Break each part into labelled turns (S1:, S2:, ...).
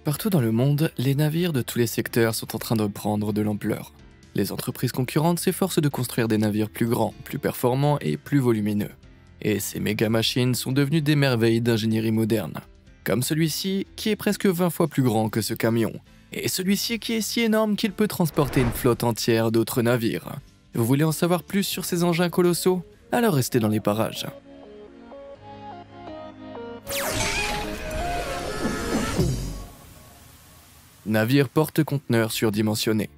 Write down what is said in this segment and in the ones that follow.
S1: Partout dans le monde, les navires de tous les secteurs sont en train de prendre de l'ampleur. Les entreprises concurrentes s'efforcent de construire des navires plus grands, plus performants et plus volumineux. Et ces méga machines sont devenues des merveilles d'ingénierie moderne. Comme celui-ci, qui est presque 20 fois plus grand que ce camion. Et celui-ci qui est si énorme qu'il peut transporter une flotte entière d'autres navires. Vous voulez en savoir plus sur ces engins colossaux? Alors restez dans les parages. Navire porte-conteneurs surdimensionné.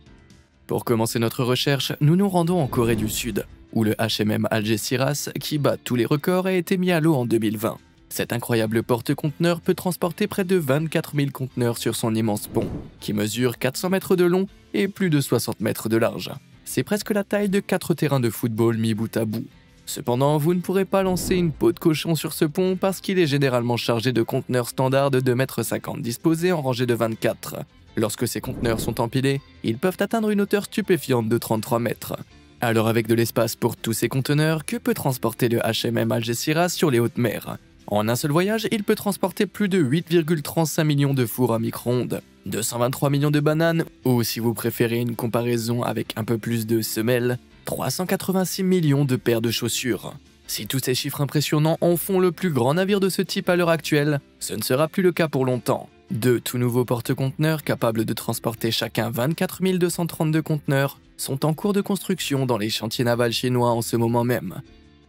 S1: Pour commencer notre recherche, nous nous rendons en Corée du Sud, où le HMM Algeciras, qui bat tous les records, a été mis à l'eau en 2020. Cet incroyable porte-conteneur peut transporter près de 24 000 conteneurs sur son immense pont, qui mesure 400 mètres de long et plus de 60 mètres de large. C'est presque la taille de 4 terrains de football mis bout à bout. Cependant, vous ne pourrez pas lancer une peau de cochon sur ce pont parce qu'il est généralement chargé de conteneurs standards de 2,50 m disposés en rangées de 24. Lorsque ces conteneurs sont empilés, ils peuvent atteindre une hauteur stupéfiante de 33 mètres. Alors avec de l'espace pour tous ces conteneurs, que peut transporter le HMM Algeciras sur les hautes mers? En un seul voyage, il peut transporter plus de 8,35 millions de fours à micro-ondes, 223 millions de bananes, ou si vous préférez une comparaison avec un peu plus de semelles, 386 millions de paires de chaussures. Si tous ces chiffres impressionnants en font le plus grand navire de ce type à l'heure actuelle, ce ne sera plus le cas pour longtemps. Deux tout nouveaux porte-conteneurs capables de transporter chacun 24 232 conteneurs sont en cours de construction dans les chantiers navals chinois en ce moment même.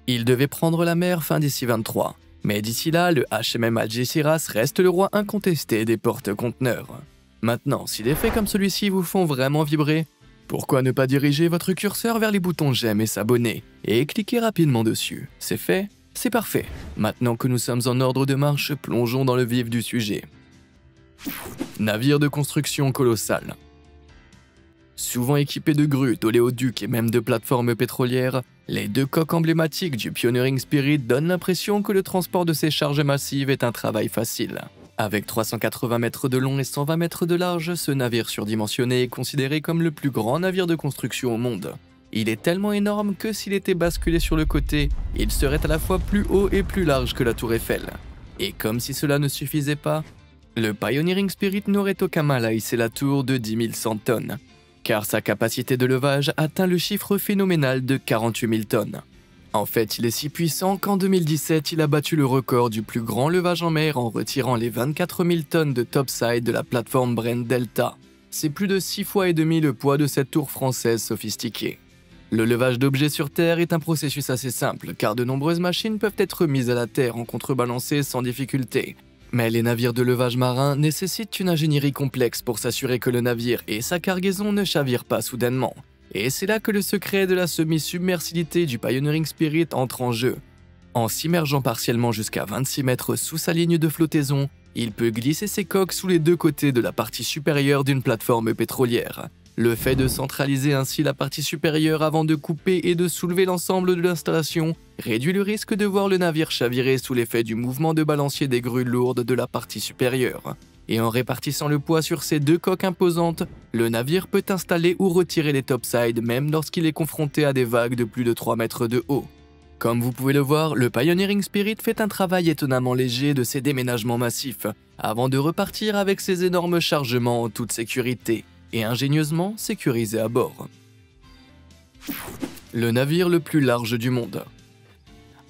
S1: Ils devaient prendre la mer fin d'ici 23, mais d'ici là, le HMM Algeciras reste le roi incontesté des porte-conteneurs. Maintenant, si des faits comme celui-ci vous font vraiment vibrer, pourquoi ne pas diriger votre curseur vers les boutons j'aime et s'abonner et cliquer rapidement dessus? C'est fait, c'est parfait. Maintenant que nous sommes en ordre de marche, plongeons dans le vif du sujet. Navire de construction colossale. Souvent équipés de grues, d'oléoducs et même de plateformes pétrolières, les deux coques emblématiques du Pioneering Spirit donnent l'impression que le transport de ces charges massives est un travail facile. Avec 380 mètres de long et 120 mètres de large, ce navire surdimensionné est considéré comme le plus grand navire de construction au monde. Il est tellement énorme que s'il était basculé sur le côté, il serait à la fois plus haut et plus large que la Tour Eiffel. Et comme si cela ne suffisait pas, le Pioneering Spirit n'aurait aucun mal à hisser la tour de 10 100 tonnes, car sa capacité de levage atteint le chiffre phénoménal de 48 000 tonnes. En fait, il est si puissant qu'en 2017, il a battu le record du plus grand levage en mer en retirant les 24 000 tonnes de topside de la plateforme Brent Delta. C'est plus de 6 fois et demi le poids de cette tour française sophistiquée. Le levage d'objets sur Terre est un processus assez simple, car de nombreuses machines peuvent être mises à la terre en contrebalancée sans difficulté. Mais les navires de levage marin nécessitent une ingénierie complexe pour s'assurer que le navire et sa cargaison ne chavirent pas soudainement. Et c'est là que le secret de la semi-submersibilité du Pioneering Spirit entre en jeu. En s'immergeant partiellement jusqu'à 26 mètres sous sa ligne de flottaison, il peut glisser ses coques sous les deux côtés de la partie supérieure d'une plateforme pétrolière. Le fait de centraliser ainsi la partie supérieure avant de couper et de soulever l'ensemble de l'installation réduit le risque de voir le navire chavirer sous l'effet du mouvement de balancier des grues lourdes de la partie supérieure. Et en répartissant le poids sur ces deux coques imposantes, le navire peut installer ou retirer les topsides même lorsqu'il est confronté à des vagues de plus de 3 mètres de haut. Comme vous pouvez le voir, le Pioneering Spirit fait un travail étonnamment léger de ses déménagements massifs, avant de repartir avec ses énormes chargements en toute sécurité, et ingénieusement sécurisé à bord. Le navire le plus large du monde.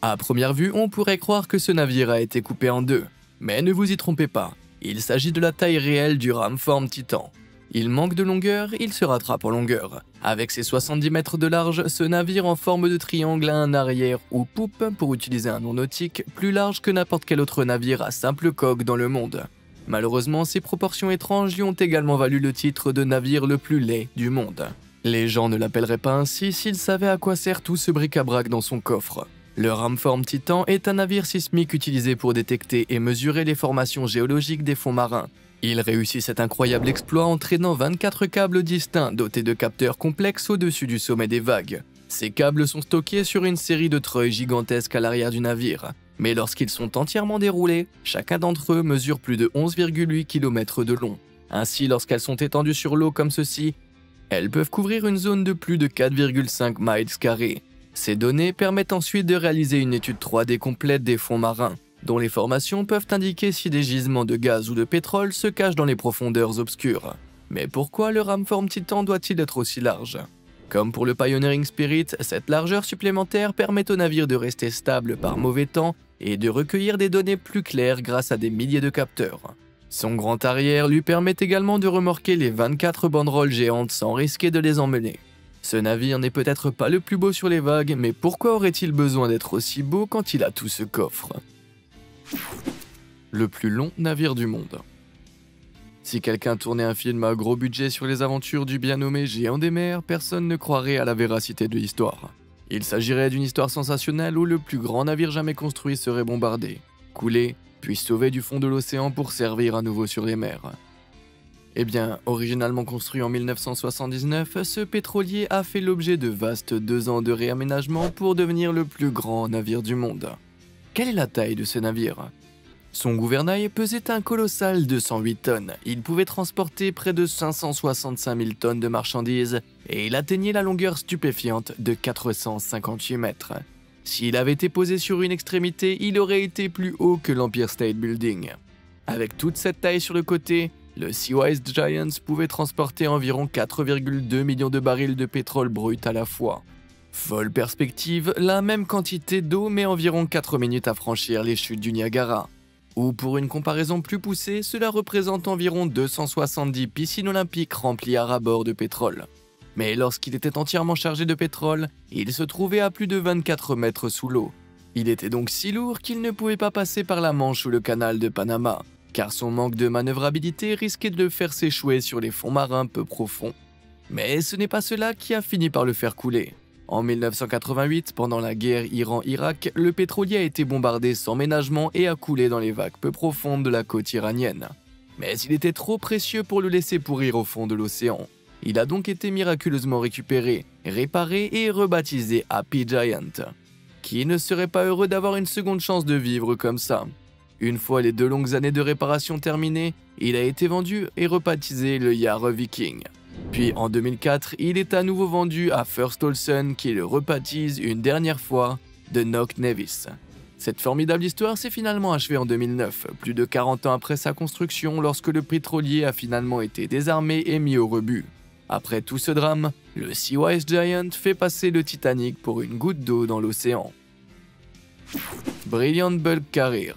S1: À première vue, on pourrait croire que ce navire a été coupé en deux, mais ne vous y trompez pas, il s'agit de la taille réelle du Ramform Titan. Il manque de longueur, il se rattrape en longueur. Avec ses 70 mètres de large, ce navire en forme de triangle a un arrière ou poupe, pour utiliser un nom nautique, plus large que n'importe quel autre navire à simple coque dans le monde. Malheureusement, ces proportions étranges lui ont également valu le titre de navire le plus laid du monde. Les gens ne l'appelleraient pas ainsi s'ils savaient à quoi sert tout ce bric-à-brac dans son coffre. Le Ramform Titan est un navire sismique utilisé pour détecter et mesurer les formations géologiques des fonds marins. Il réussit cet incroyable exploit en traînant 24 câbles distincts dotés de capteurs complexes au-dessus du sommet des vagues. Ces câbles sont stockés sur une série de treuils gigantesques à l'arrière du navire. Mais lorsqu'ils sont entièrement déroulés, chacun d'entre eux mesure plus de 11,8 km de long. Ainsi, lorsqu'elles sont étendues sur l'eau comme ceci, elles peuvent couvrir une zone de plus de 4,5 miles carrés. Ces données permettent ensuite de réaliser une étude 3D complète des fonds marins. dont les formations peuvent indiquer si des gisements de gaz ou de pétrole se cachent dans les profondeurs obscures. Mais pourquoi le rameform Titan doit-il être aussi large? Comme pour le Pioneering Spirit, cette largeur supplémentaire permet au navire de rester stable par mauvais temps et de recueillir des données plus claires grâce à des milliers de capteurs. Son grand arrière lui permet également de remorquer les 24 banderoles géantes sans risquer de les emmener. Ce navire n'est peut-être pas le plus beau sur les vagues, mais pourquoi aurait-il besoin d'être aussi beau quand il a tout ce coffre? Le plus long navire du monde. Si quelqu'un tournait un film à gros budget sur les aventures du bien nommé Géant des mers, personne ne croirait à la véracité de l'histoire. Il s'agirait d'une histoire sensationnelle où le plus grand navire jamais construit serait bombardé, coulé, puis sauvé du fond de l'océan pour servir à nouveau sur les mers. Eh bien, originalement construit en 1979, ce pétrolier a fait l'objet de vastes 2 ans de réaménagement pour devenir le plus grand navire du monde. Quelle est la taille de ce navire? Son gouvernail pesait un colossal 208 tonnes, il pouvait transporter près de 565 000 tonnes de marchandises et il atteignait la longueur stupéfiante de 458 mètres. S'il avait été posé sur une extrémité, il aurait été plus haut que l'Empire State Building. Avec toute cette taille sur le côté, le Seawise Giant pouvait transporter environ 4,2 millions de barils de pétrole brut à la fois. Folle perspective, la même quantité d'eau met environ 4 minutes à franchir les chutes du Niagara. Ou pour une comparaison plus poussée, cela représente environ 270 piscines olympiques remplies à ras-bord de pétrole. Mais lorsqu'il était entièrement chargé de pétrole, il se trouvait à plus de 24 mètres sous l'eau. Il était donc si lourd qu'il ne pouvait pas passer par la Manche ou le canal de Panama, car son manque de manœuvrabilité risquait de le faire s'échouer sur les fonds marins peu profonds. Mais ce n'est pas cela qui a fini par le faire couler. En 1988, pendant la guerre Iran-Irak, le pétrolier a été bombardé sans ménagement et a coulé dans les vagues peu profondes de la côte iranienne. Mais il était trop précieux pour le laisser pourrir au fond de l'océan. Il a donc été miraculeusement récupéré, réparé et rebaptisé Happy Giant. Qui ne serait pas heureux d'avoir une seconde chance de vivre comme ça? Une fois les 2 longues années de réparation terminées, il a été vendu et rebaptisé le Jarl Viking. Puis en 2004, il est à nouveau vendu à First Olsen qui le rebaptise une dernière fois de Knock Nevis. Cette formidable histoire s'est finalement achevée en 2009, plus de 40 ans après sa construction, lorsque le pétrolier a finalement été désarmé et mis au rebut. Après tout ce drame, le Seawise Giant fait passer le Titanic pour une goutte d'eau dans l'océan. Brilliant Bulk Carrier.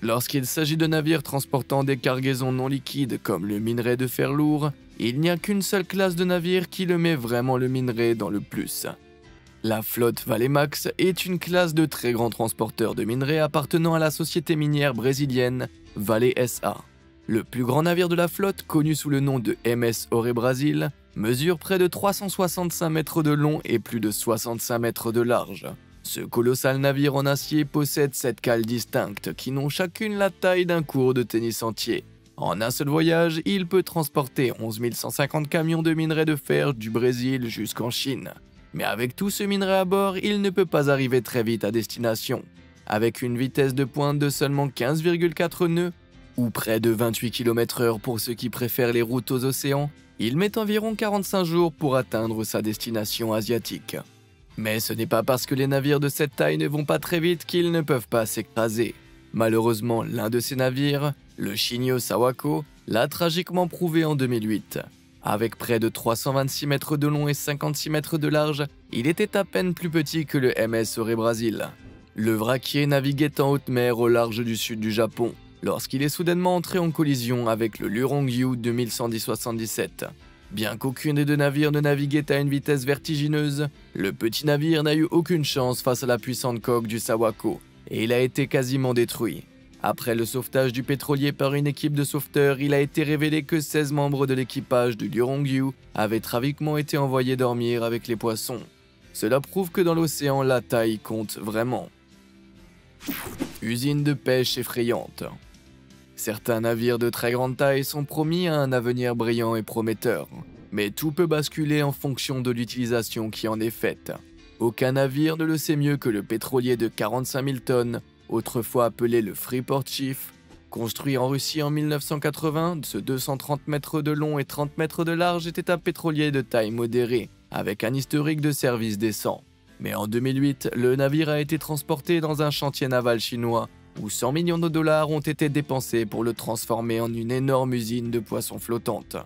S1: Lorsqu'il s'agit de navires transportant des cargaisons non liquides comme le minerai de fer lourd, il n'y a qu'une seule classe de navires qui le met vraiment le minerai dans le plus. La flotte Valemax est une classe de très grands transporteurs de minerai appartenant à la société minière brésilienne Vale SA. Le plus grand navire de la flotte, connu sous le nom de MS Ore Brasil, mesure près de 365 mètres de long et plus de 65 mètres de large. Ce colossal navire en acier possède 7 cales distinctes qui n'ont chacune la taille d'un court de tennis entier. En un seul voyage, il peut transporter 11 150 camions de minerai de fer du Brésil jusqu'en Chine. Mais avec tout ce minerai à bord, il ne peut pas arriver très vite à destination. Avec une vitesse de pointe de seulement 15,4 nœuds, ou près de 28 km/h pour ceux qui préfèrent les routes aux océans, il met environ 45 jours pour atteindre sa destination asiatique. Mais ce n'est pas parce que les navires de cette taille ne vont pas très vite qu'ils ne peuvent pas s'écraser. Malheureusement, l'un de ces navires, le Shinyo Sawako, l'a tragiquement prouvé en 2008. Avec près de 326 mètres de long et 56 mètres de large, il était à peine plus petit que le MS Ore Brasil. Le vraquier naviguait en haute mer au large du sud du Japon, lorsqu'il est soudainement entré en collision avec le Lurongyu 2177. Bien qu'aucun des 2 navires ne naviguait à une vitesse vertigineuse, le petit navire n'a eu aucune chance face à la puissante coque du Sawako, et il a été quasiment détruit. Après le sauvetage du pétrolier par une équipe de sauveteurs, il a été révélé que 16 membres de l'équipage du Lurongyu avaient tragiquement été envoyés dormir avec les poissons. Cela prouve que dans l'océan, la taille compte vraiment. Usine de pêche effrayante. Certains navires de très grande taille sont promis à un avenir brillant et prometteur, mais tout peut basculer en fonction de l'utilisation qui en est faite. Aucun navire ne le sait mieux que le pétrolier de 45 000 tonnes, autrefois appelé le Freeport Chief, construit en Russie en 1980, ce 230 mètres de long et 30 mètres de large était un pétrolier de taille modérée, avec un historique de service décent. Mais en 2008, le navire a été transporté dans un chantier naval chinois où 100 millions de dollars ont été dépensés pour le transformer en une énorme usine de poissons flottante.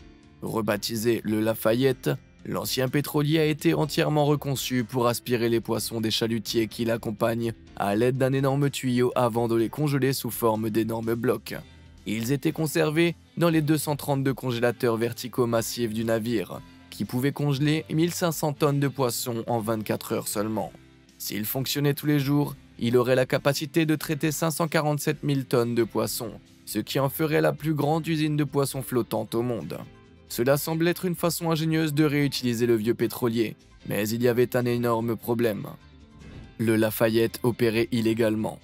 S1: Rebaptisé le Lafayette, l'ancien pétrolier a été entièrement reconçu pour aspirer les poissons des chalutiers qui l'accompagnent à l'aide d'un énorme tuyau avant de les congeler sous forme d'énormes blocs. Ils étaient conservés dans les 232 congélateurs verticaux massifs du navire, qui pouvaient congeler 1500 tonnes de poissons en 24 heures seulement. S'il fonctionnait tous les jours, il aurait la capacité de traiter 547 000 tonnes de poissons, ce qui en ferait la plus grande usine de poissons flottante au monde. Cela semble être une façon ingénieuse de réutiliser le vieux pétrolier, mais il y avait un énorme problème. Le Lafayette opérait illégalement.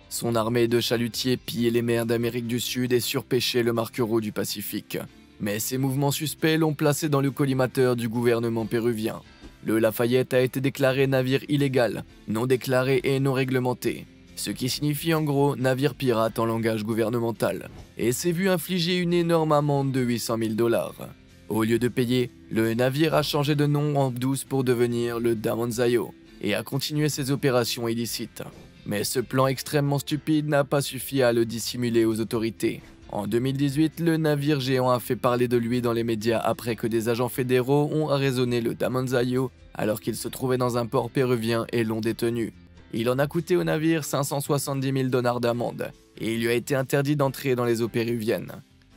S1: Son armée de chalutiers pillait les mers d'Amérique du Sud et surpêchait le marquereau du Pacifique. Mais ces mouvements suspects l'ont placé dans le collimateur du gouvernement péruvien. Le Lafayette a été déclaré navire illégal, non déclaré et non réglementé, ce qui signifie en gros navire pirate en langage gouvernemental, et s'est vu infliger une énorme amende de 800 000 dollars. Au lieu de payer, le navire a changé de nom en douce pour devenir le Damanzayo et a continué ses opérations illicites. Mais ce plan extrêmement stupide n'a pas suffi à le dissimuler aux autorités. En 2018, le navire géant a fait parler de lui dans les médias après que des agents fédéraux ont arraisonné le Damanzayo alors qu'il se trouvait dans un port péruvien et l'ont détenu. Il en a coûté au navire 570 000 dollars d'amende et il lui a été interdit d'entrer dans les eaux péruviennes.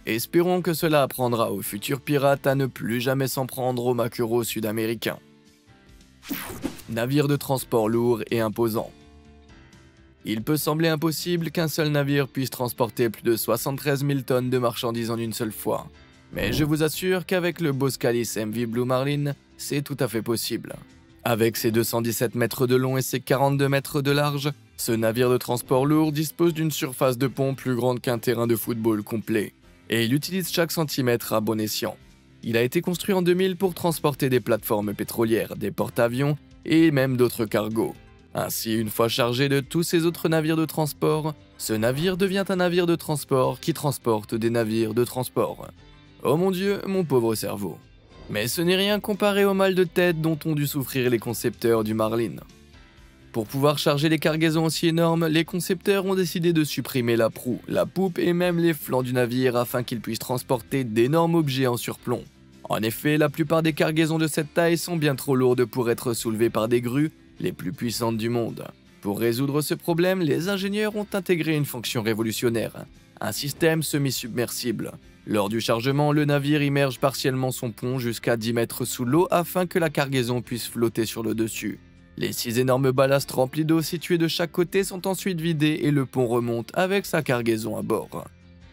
S1: Espérons que cela apprendra aux futurs pirates à ne plus jamais s'en prendre aux maquereaux sud-américains. Navire de transport lourd et imposant. Il peut sembler impossible qu'un seul navire puisse transporter plus de 73 000 tonnes de marchandises en une seule fois. Mais je vous assure qu'avec le Boskalis MV Blue Marlin, c'est tout à fait possible. Avec ses 217 mètres de long et ses 42 mètres de large, ce navire de transport lourd dispose d'une surface de pont plus grande qu'un terrain de football complet. Et il utilise chaque centimètre à bon escient. Il a été construit en 2000 pour transporter des plateformes pétrolières, des porte-avions et même d'autres cargos. Ainsi, une fois chargé de tous ces autres navires de transport, ce navire devient un navire de transport qui transporte des navires de transport. Oh mon Dieu, mon pauvre cerveau. Mais ce n'est rien comparé au mal de tête dont ont dû souffrir les concepteurs du Marlin. Pour pouvoir charger les cargaisons aussi énormes, les concepteurs ont décidé de supprimer la proue, la poupe et même les flancs du navire afin qu'ils puissent transporter d'énormes objets en surplomb. En effet, la plupart des cargaisons de cette taille sont bien trop lourdes pour être soulevées par des grues, les plus puissantes du monde. Pour résoudre ce problème, les ingénieurs ont intégré une fonction révolutionnaire, un système semi-submersible. Lors du chargement, le navire immerge partiellement son pont jusqu'à 10 mètres sous l'eau afin que la cargaison puisse flotter sur le dessus. Les 6 énormes ballasts remplis d'eau situés de chaque côté sont ensuite vidés et le pont remonte avec sa cargaison à bord.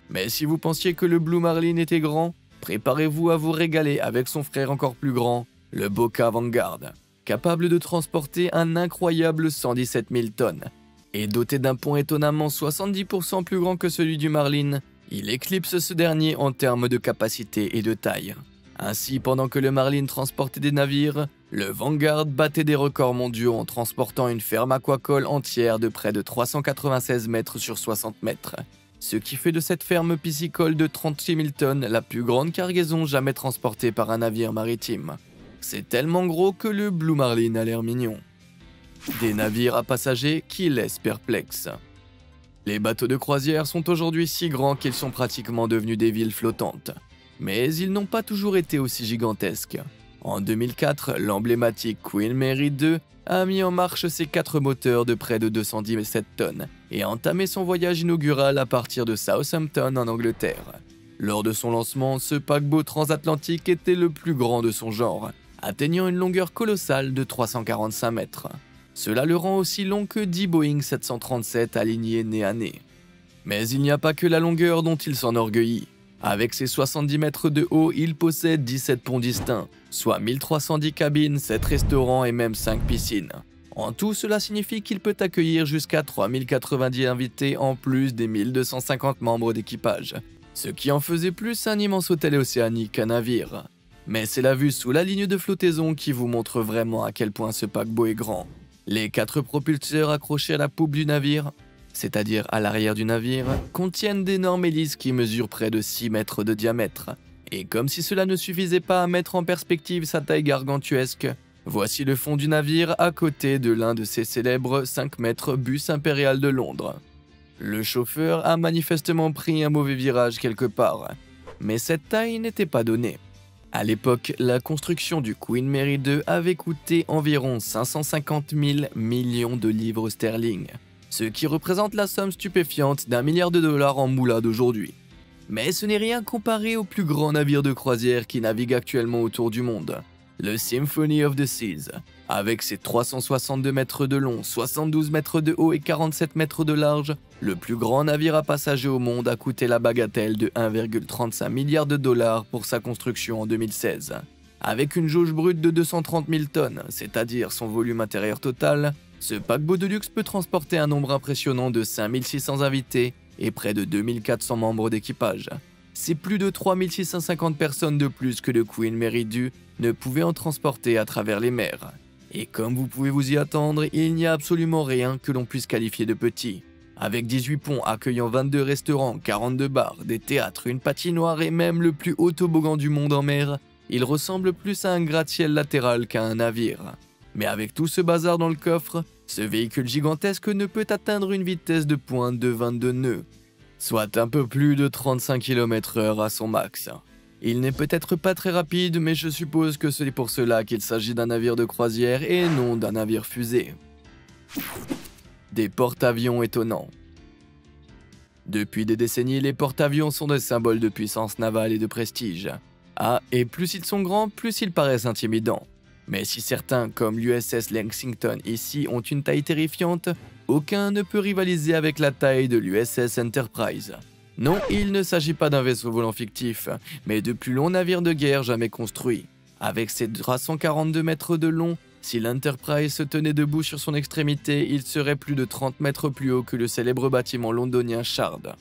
S1: Mais si vous pensiez que le Blue Marlin était grand, préparez-vous à vous régaler avec son frère encore plus grand, le Boca Vanguard, capable de transporter un incroyable 117 000 tonnes. Et doté d'un pont étonnamment 70% plus grand que celui du Marlin, il éclipse ce dernier en termes de capacité et de taille. Ainsi, pendant que le Marlin transportait des navires, le Vanguard battait des records mondiaux en transportant une ferme aquacole entière de près de 396 mètres sur 60 mètres. Ce qui fait de cette ferme piscicole de 36 000 tonnes la plus grande cargaison jamais transportée par un navire maritime. C'est tellement gros que le Blue Marlin a l'air mignon. Des navires à passagers qui laissent perplexes. Les bateaux de croisière sont aujourd'hui si grands qu'ils sont pratiquement devenus des villes flottantes. Mais ils n'ont pas toujours été aussi gigantesques. En 2004, l'emblématique Queen Mary II a mis en marche ses 4 moteurs de près de 217 tonnes et a entamé son voyage inaugural à partir de Southampton en Angleterre. Lors de son lancement, ce paquebot transatlantique était le plus grand de son genre, atteignant une longueur colossale de 345 mètres. Cela le rend aussi long que 10 Boeing 737 alignés nez à nez. Mais il n'y a pas que la longueur dont il s'enorgueillit. Avec ses 70 mètres de haut, il possède 17 ponts distincts, soit 1310 cabines, 7 restaurants et même 5 piscines. En tout, cela signifie qu'il peut accueillir jusqu'à 3090 invités en plus des 1250 membres d'équipage, ce qui en faisait plus un immense hôtel océanique qu'un navire. Mais c'est la vue sous la ligne de flottaison qui vous montre vraiment à quel point ce paquebot est grand. Les 4 propulseurs accrochés à la poupe du navire, c'est-à-dire à l'arrière du navire, contiennent d'énormes hélices qui mesurent près de 6 mètres de diamètre. Et comme si cela ne suffisait pas à mettre en perspective sa taille gargantuesque, Voici le fond du navire à côté de l'un de ces célèbres 5 mètres bus impérial de Londres. Le chauffeur a manifestement pris un mauvais virage quelque part, mais cette taille n'était pas donnée. À l'époque, la construction du Queen Mary 2 avait coûté environ 550 000 millions de livres sterling, ce qui représente la somme stupéfiante d'1 milliard de dollars en moula d'aujourd'hui. Mais ce n'est rien comparé au plus grand navire de croisière qui navigue actuellement autour du monde, le Symphony of the Seas, avec ses 362 mètres de long, 72 mètres de haut et 47 mètres de large, le plus grand navire à passagers au monde a coûté la bagatelle de 1,35 milliard de dollars pour sa construction en 2016. Avec une jauge brute de 230 000 tonnes, c'est-à-dire son volume intérieur total, ce paquebot de luxe peut transporter un nombre impressionnant de 5600 invités et près de 2400 membres d'équipage. C'est plus de 3650 personnes de plus que le Queen Mary 2 ne pouvait en transporter à travers les mers. Et comme vous pouvez vous y attendre, il n'y a absolument rien que l'on puisse qualifier de petit. Avec 18 ponts accueillant 22 restaurants, 42 bars, des théâtres, une patinoire et même le plus haut toboggan du monde en mer, il ressemble plus à un gratte-ciel latéral qu'à un navire. Mais avec tout ce bazar dans le coffre, ce véhicule gigantesque ne peut atteindre une vitesse de pointe de 22 nœuds, soit un peu plus de 35 km/h à son max. Il n'est peut-être pas très rapide, mais je suppose que c'est pour cela qu'il s'agit d'un navire de croisière et non d'un navire fusée. Des porte-avions étonnants. Depuis des décennies, les porte-avions sont des symboles de puissance navale et de prestige. Ah, et plus ils sont grands, plus ils paraissent intimidants. Mais si certains, comme l'USS Lexington ici, ont une taille terrifiante, aucun ne peut rivaliser avec la taille de l'USS Enterprise. Non, il ne s'agit pas d'un vaisseau volant fictif, mais du plus long navire de guerre jamais construit. Avec ses 342 mètres de long, si l'Enterprise se tenait debout sur son extrémité, il serait plus de 30 mètres plus haut que le célèbre bâtiment londonien Shard.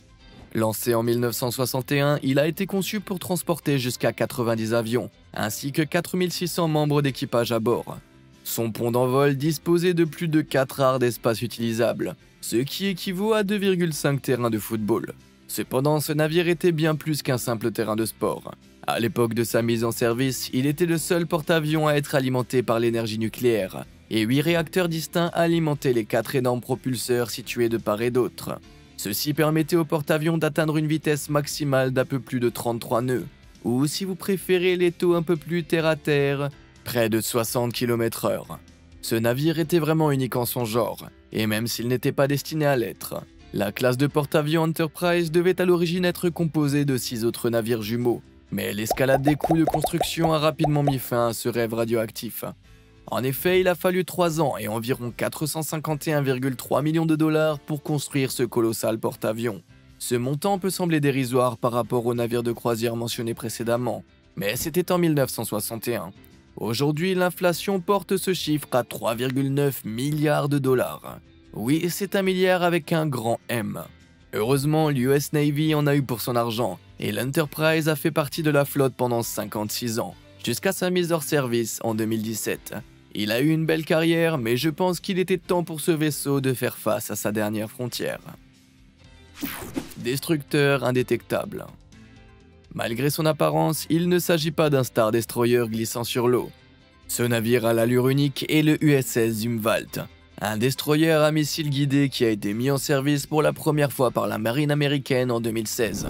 S1: Lancé en 1961, il a été conçu pour transporter jusqu'à 90 avions, ainsi que 4600 membres d'équipage à bord. Son pont d'envol disposait de plus de 4 ares d'espace utilisables, ce qui équivaut à 2,5 terrains de football. Cependant, ce navire était bien plus qu'un simple terrain de sport. À l'époque de sa mise en service, il était le seul porte-avions à être alimenté par l'énergie nucléaire, et 8 réacteurs distincts alimentaient les 4 énormes propulseurs situés de part et d'autre. Ceci permettait au porte-avions d'atteindre une vitesse maximale d'un peu plus de 33 nœuds, ou si vous préférez les taux un peu plus terre-à-terre, près de 60 km/h. Ce navire était vraiment unique en son genre, et même s'il n'était pas destiné à l'être. La classe de porte-avions Enterprise devait à l'origine être composée de 6 autres navires jumeaux, mais l'escalade des coûts de construction a rapidement mis fin à ce rêve radioactif. En effet, il a fallu 3 ans et environ 451,3 millions de dollars pour construire ce colossal porte-avions. Ce montant peut sembler dérisoire par rapport aux navires de croisière mentionnés précédemment, mais c'était en 1961. Aujourd'hui, l'inflation porte ce chiffre à 3,9 milliards de dollars. Oui, c'est un milliard avec un grand M. Heureusement, l'US Navy en a eu pour son argent, et l'Enterprise a fait partie de la flotte pendant 56 ans, jusqu'à sa mise hors service en 2017. Il a eu une belle carrière, mais je pense qu'il était temps pour ce vaisseau de faire face à sa dernière frontière. Destructeur indétectable. Malgré son apparence, il ne s'agit pas d'un Star Destroyer glissant sur l'eau. Ce navire à l'allure unique est le USS Zumwalt, un destroyer à missile guidé qui a été mis en service pour la première fois par la marine américaine en 2016.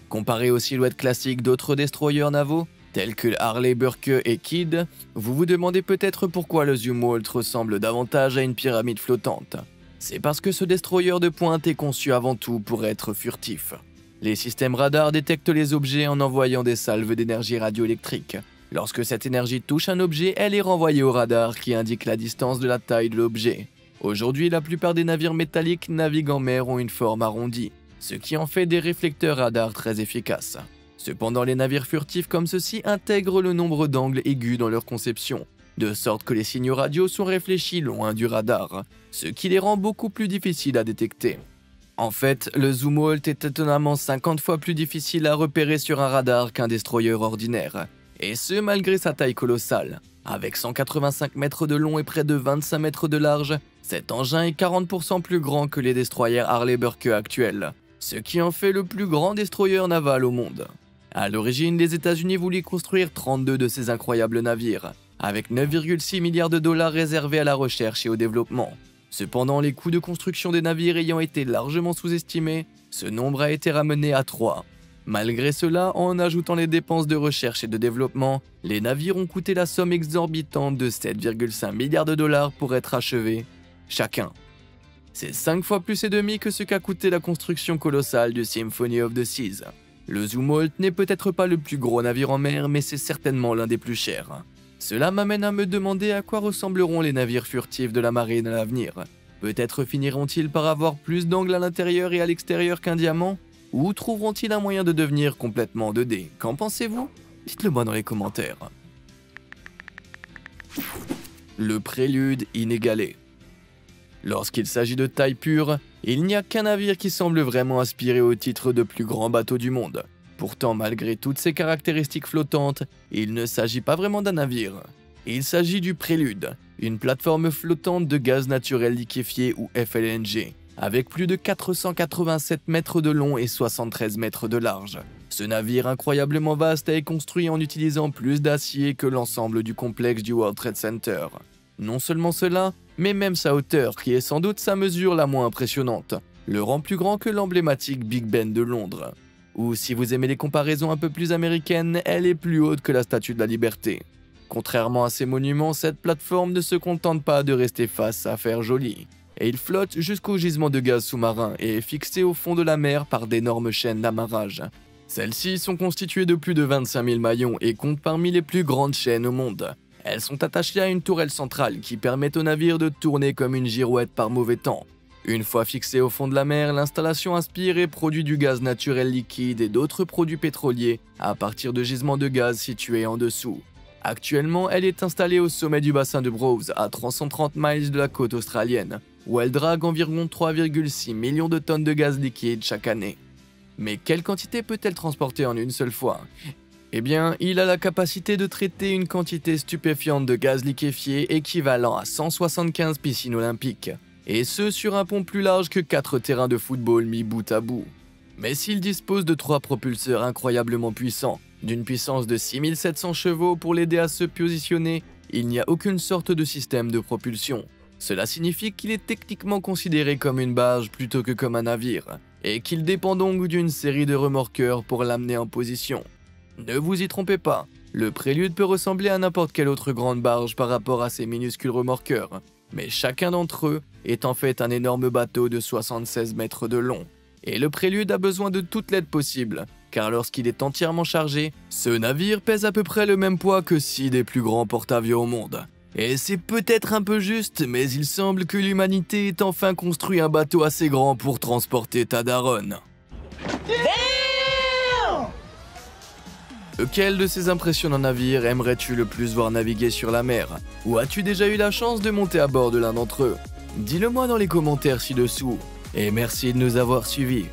S1: Comparé aux silhouettes classiques d'autres destroyers navaux, tels que le Harley Burke et Kidd, vous vous demandez peut-être pourquoi le Zumwalt ressemble davantage à une pyramide flottante. C'est parce que ce destroyer de pointe est conçu avant tout pour être furtif. Les systèmes radars détectent les objets en envoyant des salves d'énergie radioélectrique. Lorsque cette énergie touche un objet, elle est renvoyée au radar qui indique la distance de la taille de l'objet. Aujourd'hui, la plupart des navires métalliques naviguent en mer ont une forme arrondie, ce qui en fait des réflecteurs radars très efficaces. Cependant, les navires furtifs comme ceux-ci intègrent le nombre d'angles aigus dans leur conception, de sorte que les signaux radio sont réfléchis loin du radar, ce qui les rend beaucoup plus difficiles à détecter. En fait, le Zumwalt est étonnamment 50 fois plus difficile à repérer sur un radar qu'un destroyer ordinaire, et ce malgré sa taille colossale. Avec 185 mètres de long et près de 25 mètres de large, cet engin est 40% plus grand que les destroyers Harley Burke actuels, ce qui en fait le plus grand destroyer naval au monde. À l'origine, les États-Unis voulaient construire 32 de ces incroyables navires, avec 9,6 milliards de dollars réservés à la recherche et au développement. Cependant, les coûts de construction des navires ayant été largement sous-estimés, ce nombre a été ramené à 3. Malgré cela, en ajoutant les dépenses de recherche et de développement, les navires ont coûté la somme exorbitante de 7,5 milliards de dollars pour être achevés, chacun. C'est 5 fois plus et demi que ce qu'a coûté la construction colossale du Symphony of the Seas. Le Zumwalt n'est peut-être pas le plus gros navire en mer, mais c'est certainement l'un des plus chers. Cela m'amène à me demander à quoi ressembleront les navires furtifs de la marine à l'avenir. Peut-être finiront-ils par avoir plus d'angles à l'intérieur et à l'extérieur qu'un diamant? Ou trouveront-ils un moyen de devenir complètement 2D? Qu'en pensez-vous? Dites-le moi dans les commentaires. Le prélude inégalé. Lorsqu'il s'agit de taille pure, il n'y a qu'un navire qui semble vraiment aspirer au titre de plus grand bateau du monde. Pourtant, malgré toutes ses caractéristiques flottantes, il ne s'agit pas vraiment d'un navire. Il s'agit du Prélude, une plateforme flottante de gaz naturel liquéfié ou FLNG, avec plus de 487 mètres de long et 73 mètres de large. Ce navire incroyablement vaste a été construit en utilisant plus d'acier que l'ensemble du complexe du World Trade Center. Non seulement cela, mais même sa hauteur, qui est sans doute sa mesure la moins impressionnante, le rend plus grand que l'emblématique Big Ben de Londres. Ou si vous aimez les comparaisons un peu plus américaines, elle est plus haute que la Statue de la Liberté. Contrairement à ces monuments, cette plateforme ne se contente pas de rester face à faire joli. Et il flotte jusqu'au gisement de gaz sous-marin et est fixé au fond de la mer par d'énormes chaînes d'amarrage. Celles-ci sont constituées de plus de 25 000 maillons et comptent parmi les plus grandes chaînes au monde. Elles sont attachées à une tourelle centrale qui permet au navire de tourner comme une girouette par mauvais temps. Une fois fixée au fond de la mer, l'installation inspire et produit du gaz naturel liquide et d'autres produits pétroliers à partir de gisements de gaz situés en dessous. Actuellement, elle est installée au sommet du bassin de Browse, à 330 miles de la côte australienne, où elle drague environ 3,6 millions de tonnes de gaz liquide chaque année. Mais quelle quantité peut-elle transporter en une seule fois? Eh bien, il a la capacité de traiter une quantité stupéfiante de gaz liquéfié équivalent à 175 piscines olympiques, et ce sur un pont plus large que 4 terrains de football mis bout à bout. Mais s'il dispose de 3 propulseurs incroyablement puissants, d'une puissance de 6700 chevaux pour l'aider à se positionner, il n'y a aucune sorte de système de propulsion. Cela signifie qu'il est techniquement considéré comme une barge plutôt que comme un navire, et qu'il dépend donc d'une série de remorqueurs pour l'amener en position. Ne vous y trompez pas, le Prélude peut ressembler à n'importe quelle autre grande barge par rapport à ses minuscules remorqueurs, mais chacun d'entre eux est en fait un énorme bateau de 76 mètres de long. Et le Prélude a besoin de toute l'aide possible, car lorsqu'il est entièrement chargé, ce navire pèse à peu près le même poids que 6 des plus grands porte-avions au monde. Et c'est peut-être un peu juste, mais il semble que l'humanité ait enfin construit un bateau assez grand pour transporter ta daronne. Lequel de ces impressionnants navires aimerais-tu le plus voir naviguer sur la mer? Ou as-tu déjà eu la chance de monter à bord de l'un d'entre eux? Dis-le moi dans les commentaires ci-dessous. Et merci de nous avoir suivis.